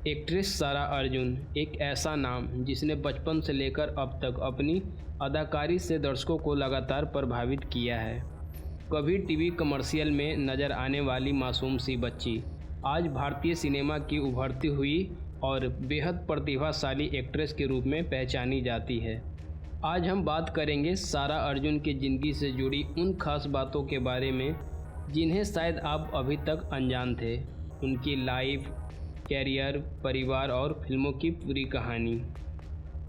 Actress सारा अर्जुन एक ऐसा नाम जिसने बचपन से लेकर अब तक अपनी अदाकारी से दर्शकों को लगातार प्रभावित किया है। कभी टीवी कमर्शियल में नज़र आने वाली मासूम सी बच्ची आज भारतीय सिनेमा की उभरती हुई और बेहद प्रतिभाशाली एक्ट्रेस के रूप में पहचानी जाती है। आज हम बात करेंगे सारा अर्जुन की ज़िंदगी से जुड़ी उन खास बातों के बारे में जिन्हें शायद आप अभी तक अनजान थे। उनकी लाइफ, कैरियर, परिवार और फिल्मों की पूरी कहानी।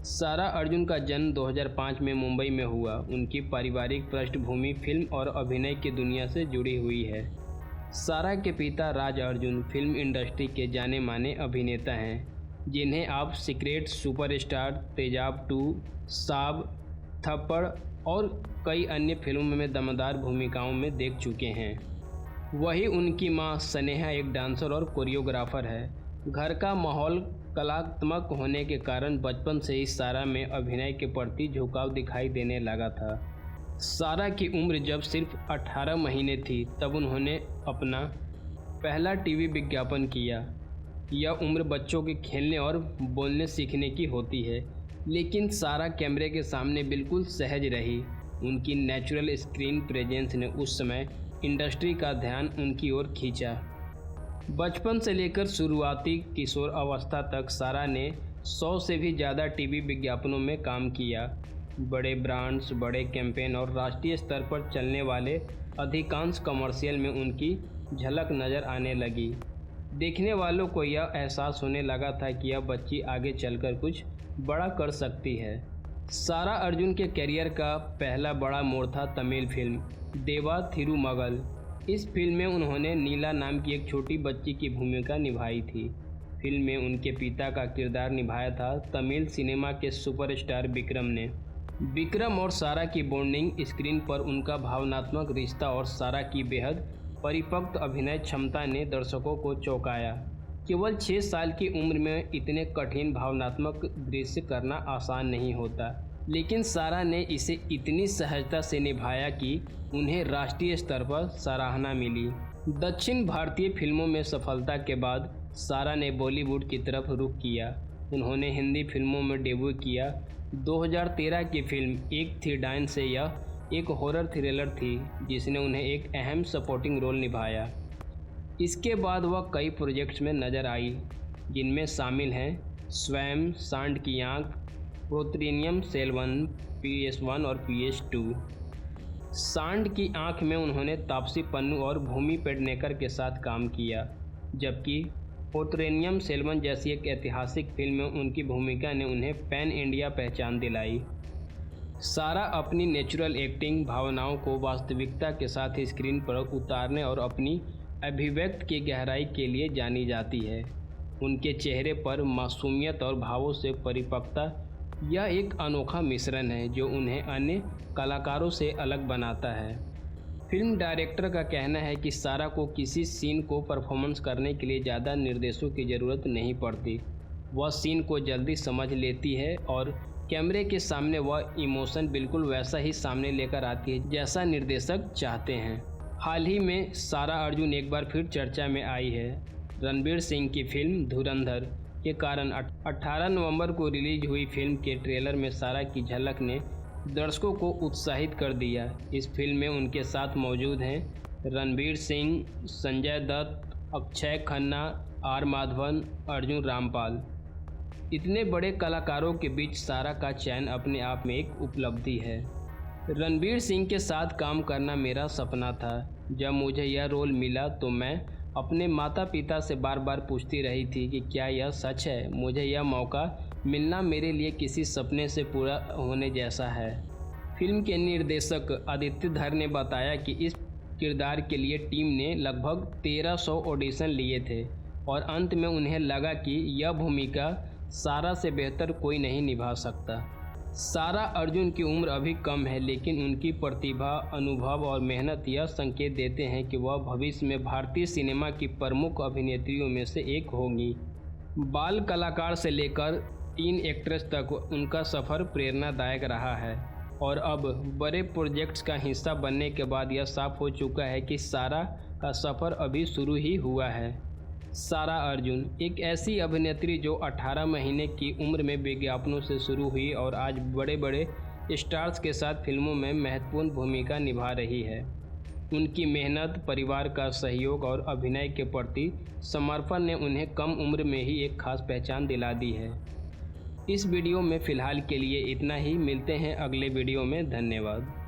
सारा अर्जुन का जन्म 2005 में मुंबई में हुआ। उनकी पारिवारिक पृष्ठभूमि फिल्म और अभिनय की दुनिया से जुड़ी हुई है। सारा के पिता राज अर्जुन फिल्म इंडस्ट्री के जाने माने अभिनेता हैं, जिन्हें आप सीक्रेट सुपरस्टार, तेजाब 2, साब, थप्पड़ और कई अन्य फिल्मों में दमदार भूमिकाओं में देख चुके हैं। वही उनकी मां स्नेहा एक डांसर और कोरियोग्राफर है। घर का माहौल कलात्मक होने के कारण बचपन से ही सारा में अभिनय के प्रति झुकाव दिखाई देने लगा था। सारा की उम्र जब सिर्फ 18 महीने थी तब उन्होंने अपना पहला टीवी विज्ञापन किया। यह उम्र बच्चों के खेलने और बोलने सीखने की होती है, लेकिन सारा कैमरे के सामने बिल्कुल सहज रही। उनकी नेचुरल स्क्रीन प्रेजेंस ने उस समय इंडस्ट्री का ध्यान उनकी ओर खींचा। बचपन से लेकर शुरुआती किशोर अवस्था तक सारा ने 100 से भी ज़्यादा टीवी विज्ञापनों में काम किया। बड़े ब्रांड्स, बड़े कैंपेन और राष्ट्रीय स्तर पर चलने वाले अधिकांश कमर्शियल में उनकी झलक नज़र आने लगी। देखने वालों को यह एहसास होने लगा था कि यह बच्ची आगे चलकर कुछ बड़ा कर सकती है। सारा अर्जुन के करियर का पहला बड़ा मोड़ था तमिल फिल्म देवा थिरुमगल। इस फिल्म में उन्होंने नीला नाम की एक छोटी बच्ची की भूमिका निभाई थी। फिल्म में उनके पिता का किरदार निभाया था तमिल सिनेमा के सुपरस्टार विक्रम ने। विक्रम और सारा की बॉन्डिंग, स्क्रीन पर उनका भावनात्मक रिश्ता और सारा की बेहद परिपक्व अभिनय क्षमता ने दर्शकों को चौंकाया। केवल 6 साल की उम्र में इतने कठिन भावनात्मक दृश्य करना आसान नहीं होता, लेकिन सारा ने इसे इतनी सहजता से निभाया कि उन्हें राष्ट्रीय स्तर पर सराहना मिली। दक्षिण भारतीय फिल्मों में सफलता के बाद सारा ने बॉलीवुड की तरफ रुख किया। उन्होंने हिंदी फिल्मों में डेब्यू किया। 2013 की फिल्म एक थी डाइन से यह एक हॉरर थ्रिलर थी जिसने उन्हें एक अहम सपोर्टिंग रोल निभाया। इसके बाद वह कई प्रोजेक्ट्स में नज़र आई, जिनमें शामिल हैं स्वयं, सांड की आँख, पोर्ट्रेनियम सेल 1, PS1 और PS2। सांड की आंख में उन्होंने तापसी पन्नू और भूमि पेडनेकर के साथ काम किया, जबकि पोर्ट्रेनियम सेल 1 जैसी एक ऐतिहासिक फिल्म में उनकी भूमिका ने उन्हें पैन इंडिया पहचान दिलाई। सारा अपनी नेचुरल एक्टिंग, भावनाओं को वास्तविकता के साथ स्क्रीन पर उतारने और अपनी अभिव्यक्ति की गहराई के लिए जानी जाती है। उनके चेहरे पर मासूमियत और भावों से परिपक्वता, यह एक अनोखा मिश्रण है जो उन्हें अन्य कलाकारों से अलग बनाता है। फिल्म डायरेक्टर का कहना है कि सारा को किसी सीन को परफॉर्मेंस करने के लिए ज़्यादा निर्देशों की ज़रूरत नहीं पड़ती। वह सीन को जल्दी समझ लेती है और कैमरे के सामने वह इमोशन बिल्कुल वैसा ही सामने लेकर आती है जैसा निर्देशक चाहते हैं। हाल ही में सारा अर्जुन एक बार फिर चर्चा में आई है। रणवीर सिंह की फिल्म धुरंधर के कारण 18 नवंबर को रिलीज हुई फिल्म के ट्रेलर में सारा की झलक ने दर्शकों को उत्साहित कर दिया। इस फिल्म में उनके साथ मौजूद हैं रणवीर सिंह, संजय दत्त, अक्षय खन्ना, आर माधवन, अर्जुन रामपाल। इतने बड़े कलाकारों के बीच सारा का चयन अपने आप में एक उपलब्धि है। रणवीर सिंह के साथ काम करना मेरा सपना था। जब मुझे यह रोल मिला तो मैं अपने माता पिता से बार बार पूछती रही थी कि क्या यह सच है। मुझे यह मौका मिलना मेरे लिए किसी सपने से पूरा होने जैसा है। फिल्म के निर्देशक आदित्य धर ने बताया कि इस किरदार के लिए टीम ने लगभग 1300 ऑडिशन लिए थे और अंत में उन्हें लगा कि यह भूमिका सारा से बेहतर कोई नहीं निभा सकता। सारा अर्जुन की उम्र अभी कम है, लेकिन उनकी प्रतिभा, अनुभव और मेहनत यह संकेत देते हैं कि वह भविष्य में भारतीय सिनेमा की प्रमुख अभिनेत्रियों में से एक होंगी। बाल कलाकार से लेकर टीन एक्ट्रेस तक उनका सफ़र प्रेरणादायक रहा है और अब बड़े प्रोजेक्ट्स का हिस्सा बनने के बाद यह साफ हो चुका है कि सारा का सफ़र अभी शुरू ही हुआ है। सारा अर्जुन एक ऐसी अभिनेत्री जो 18 महीने की उम्र में विज्ञापनों से शुरू हुई और आज बड़े बड़े स्टार्स के साथ फिल्मों में महत्वपूर्ण भूमिका निभा रही है। उनकी मेहनत, परिवार का सहयोग और अभिनय के प्रति समर्पण ने उन्हें कम उम्र में ही एक खास पहचान दिला दी है। इस वीडियो में फ़िलहाल के लिए इतना ही। मिलते हैं अगले वीडियो में। धन्यवाद।